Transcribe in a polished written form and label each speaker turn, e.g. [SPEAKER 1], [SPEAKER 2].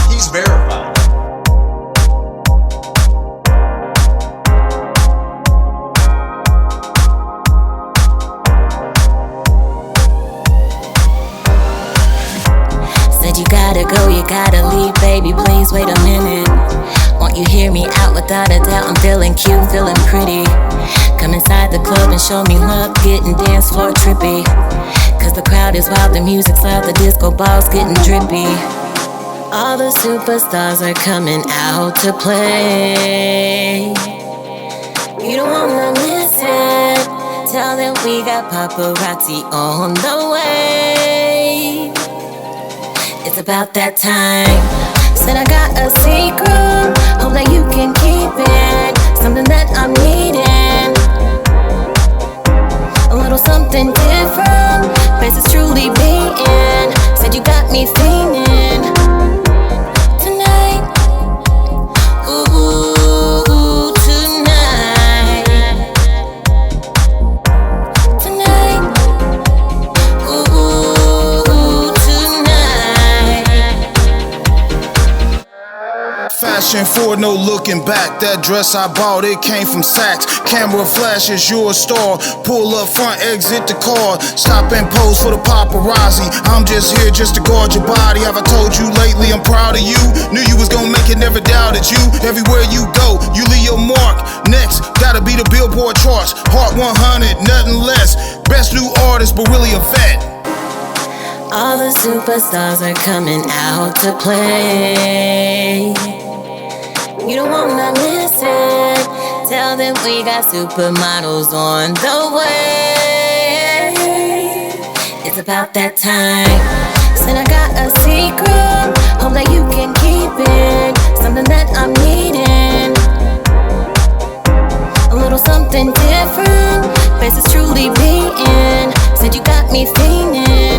[SPEAKER 1] He's verified.
[SPEAKER 2] Said you gotta go, you gotta leave, baby, please wait a minute. Won't you hear me out? Without a doubt, I'm feeling cute, feeling pretty. Come inside the club and show me love, getting dance floor trippy. Cause the crowd is wild, the music's loud, the disco ball's getting drippy. All the superstars are coming out to play. You don't wanna miss it. Tell them we got paparazzi on the way. It's about that time. Said I got a secret, hope that you can keep it. Something that I'm needing, a little something different. Place is truly being. Said you got me fiending tonight. Ooh, tonight. Tonight. Ooh, tonight.
[SPEAKER 3] Fashion forward, no looking back. That dress I bought, it came from Saks. Camera flashes, you're a star. Pull up front, exit the car. Stop and pose for the paparazzi. I'm just here just to guard your body. Have I told you lately I'm proud of you? Knew you was gonna make it, never doubted you. Everywhere you go, you leave your mark. Next, gotta be the Billboard charts. Heart 100, nothing less. Best new artist, but really a vet.
[SPEAKER 2] All the superstars are coming out to play. You don't wanna miss it. Tell them we got supermodels on the way. It's about that time. Said I got a secret, hope that you can keep it. Something that I'm needing, a little something different. Place is truly being. Said you got me fiending.